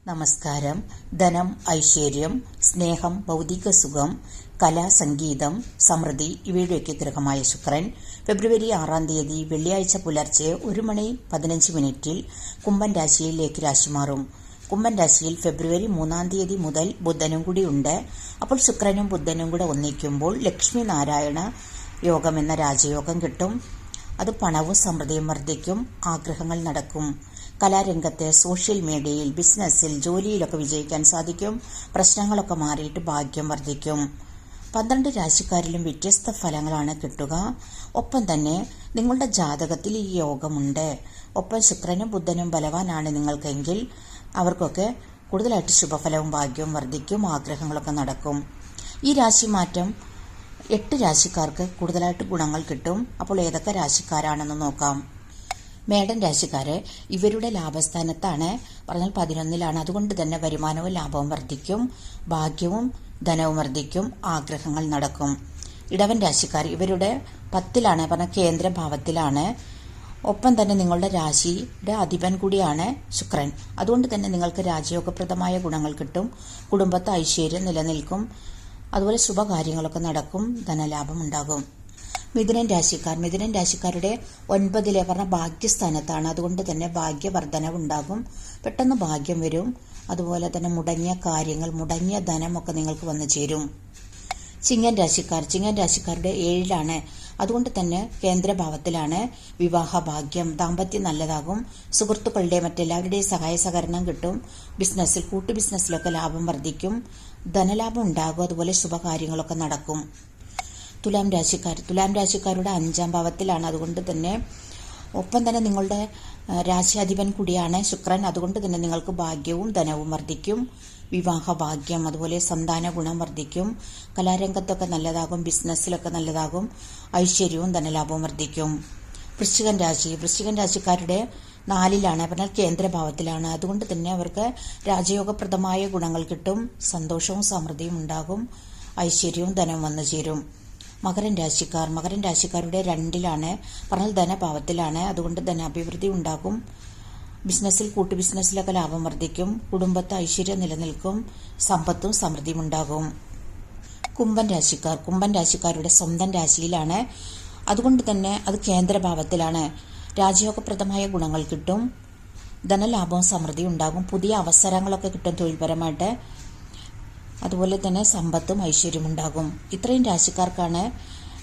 നമസ്കാരം. ധനം, ഐശ്വര്യം, സ്നേഹം, ഭൗതിക സുഖം, കല, സംഗീതം, സമൃദ്ധി ഇവയുടെയൊക്കെ ഗ്രഹമായ ശുക്രൻ ഫെബ്രുവരി 6 വെള്ളിയാഴ്ച പുലർച്ചെ 1:15 കുംഭൻ രാശിയിലേക്ക് രാശി മാറും. കുംഭൻ രാശിയിൽ ഫെബ്രുവരി 3 മുതൽ ബുധനും കൂടി ഉണ്ട്. അപ്പോൾ ശുക്രനും ബുധനും കൂടെ ഒന്നിക്കുമ്പോൾ ലക്ഷ്മി നാരായണ യോഗം എന്ന രാജയോഗം കിട്ടും. അത് പണവും സമൃദ്ധിയും വർദ്ധിക്കും, ആഗ്രഹങ്ങൾ നടക്കും. കലാരംഗത്ത്, സോഷ്യൽ മീഡിയയിൽ, ബിസിനസ്സിൽ, ജോലിയിലൊക്കെ വിജയിക്കാൻ സാധിക്കും. പ്രശ്നങ്ങളൊക്കെ മാറിയിട്ട് ഭാഗ്യം വർദ്ധിക്കും. 12 രാശിക്കാരിലും വ്യത്യസ്ത ഫലങ്ങളാണ് കിട്ടുക. ഒപ്പം തന്നെ നിങ്ങളുടെ ജാതകത്തിൽ ഈ യോഗമുണ്ട്. ഒപ്പം ശുക്രനും ബുധനും ബലവാനാണ് നിങ്ങൾക്കെങ്കിൽ അവർക്കൊക്കെ കൂടുതലായിട്ട് ശുഭഫലവും ഭാഗ്യവും വർദ്ധിക്കും, ആഗ്രഹങ്ങളൊക്കെ നടക്കും. ഈ രാശിമാറ്റം 8 രാശിക്കാർക്ക് കൂടുതലായിട്ട് ഗുണങ്ങൾ കിട്ടും. അപ്പോൾ ഏതൊക്കെ രാശിക്കാരാണെന്ന് നോക്കാം. മേടൻ രാശിക്കാര് ഇവരുടെ ലാഭസ്ഥാനത്താണ്, പറഞ്ഞാൽ 11-ലാണ്. അതുകൊണ്ട് തന്നെ വരുമാനവും ലാഭവും വർദ്ധിക്കും, ഭാഗ്യവും ധനവും വർദ്ധിക്കും, ആഗ്രഹങ്ങൾ നടക്കും. ഇടവൻ രാശിക്കാർ ഇവരുടെ 10-ലാണ്, പറഞ്ഞാൽ കേന്ദ്രഭാവത്തിലാണ്. ഒപ്പം തന്നെ നിങ്ങളുടെ രാശിയുടെ അധിപൻ കൂടിയാണ് ശുക്രൻ. അതുകൊണ്ട് തന്നെ നിങ്ങൾക്ക് രാജയോഗപ്രദമായ ഗുണങ്ങൾ കിട്ടും. കുടുംബത്ത് ഐശ്വര്യം നിലനിൽക്കും. അതുപോലെ ശുഭകാര്യങ്ങളൊക്കെ നടക്കും, ധനലാഭം ഉണ്ടാകും. മിഥുനൻ രാശിക്കാരുടെ 9-ലെ പറഞ്ഞ ഭാഗ്യസ്ഥാനത്താണ്. അതുകൊണ്ട് തന്നെ ഭാഗ്യവർദ്ധനവ് ഉണ്ടാകും, പെട്ടെന്ന് ഭാഗ്യം വരും. അതുപോലെ തന്നെ മുടങ്ങിയ കാര്യങ്ങൾ, മുടങ്ങിയ ധനമൊക്കെ നിങ്ങൾക്ക് വന്നു ചേരും. ചിങ്ങൻ രാശിക്കാരുടെ 7-ലാണ്. അതുകൊണ്ട് തന്നെ കേന്ദ്രഭാവത്തിലാണ്. വിവാഹ ഭാഗ്യം, ദാമ്പത്യം നല്ലതാകും. സുഹൃത്തുക്കളുടെ മറ്റെല്ലാവരുടെയും സഹായ സഹകരണം കിട്ടും. ബിസിനസ്സിൽ, കൂട്ടു ബിസിനസ്സിലൊക്കെ ലാഭം വർദ്ധിക്കും, ധനലാഭം ഉണ്ടാകും. അതുപോലെ ശുഭകാര്യങ്ങളൊക്കെ നടക്കും. തുലാം രാശിക്കാരുടെ 5-ാം ഭാവത്തിലാണ്. അതുകൊണ്ട് തന്നെ ഒപ്പം തന്നെ നിങ്ങളുടെ രാശിയാധിപൻ കൂടിയാണ് ശുക്രൻ. അതുകൊണ്ട് തന്നെ നിങ്ങൾക്ക് ഭാഗ്യവും ധനവും വർദ്ധിക്കും, വിവാഹ ഭാഗ്യം, അതുപോലെ സന്താന ഗുണം വർദ്ധിക്കും. കലാരംഗത്തൊക്കെ നല്ലതാകും, ബിസിനസ്സിലൊക്കെ നല്ലതാകും, ഐശ്വര്യവും ധനലാഭവും വർദ്ധിക്കും. വൃശ്ചികൻ രാശിക്കാരുടെ 4-ലാണ്, പറഞ്ഞാൽ കേന്ദ്രഭാവത്തിലാണ്. അതുകൊണ്ട് തന്നെ അവർക്ക് രാജയോഗപ്രദമായ ഗുണങ്ങൾ കിട്ടും, സന്തോഷവും സമൃദ്ധിയും ഉണ്ടാകും, ഐശ്വര്യവും ധനവും വന്നു ചേരും. മകരൻ രാശിക്കാരുടെ 2-ലാണ്, പറഞ്ഞാൽ ധനഭാവത്തിലാണ്. അതുകൊണ്ട് ധനാഭിവൃദ്ധി ഉണ്ടാകും, ബിസിനസ്സിൽ, കൂട്ടു ബിസിനസ്സിലൊക്കെ ലാഭം വർദ്ധിക്കും, കുടുംബത്ത് ഐശ്വര്യം നിലനിൽക്കും, സമ്പത്തും സമൃദ്ധിയും ഉണ്ടാകും. കുംഭൻ രാശിക്കാരുടെ സ്വന്തം രാശിയിലാണ്. അതുകൊണ്ട് തന്നെ അത് കേന്ദ്രഭാവത്തിലാണ്. രാജയോഗപ്രദമായ ഗുണങ്ങൾ കിട്ടും, ധനലാഭവും സമൃദ്ധിയും ഉണ്ടാകും, പുതിയ അവസരങ്ങളൊക്കെ കിട്ടും തൊഴിൽപരമായിട്ട്. അതുപോലെ തന്നെ സമ്പത്തും ഐശ്വര്യം ഉണ്ടാകും. ഇത്രയും രാശിക്കാർക്കാണ്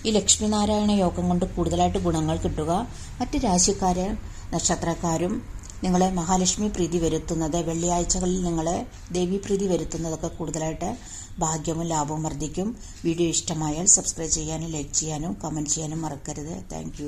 ഈ ലക്ഷ്മിനാരായണ യോഗം കൊണ്ട് കൂടുതലായിട്ട് ഗുണങ്ങൾ കിട്ടുക. മറ്റ് രാശിക്കാര്, നക്ഷത്രക്കാരും നിങ്ങളെ മഹാലക്ഷ്മി പ്രീതി വരുത്തുന്നത്, വെള്ളിയാഴ്ചകളിൽ നിങ്ങളെ ദേവീപ്രീതി വരുത്തുന്നതൊക്കെ കൂടുതലായിട്ട് ഭാഗ്യവും ലാഭവും വർദ്ധിക്കും. വീഡിയോ ഇഷ്ടമായാൽ സബ്സ്ക്രൈബ് ചെയ്യാനും ലൈക്ക് ചെയ്യാനും കമൻറ്റ് ചെയ്യാനും മറക്കരുത്. താങ്ക്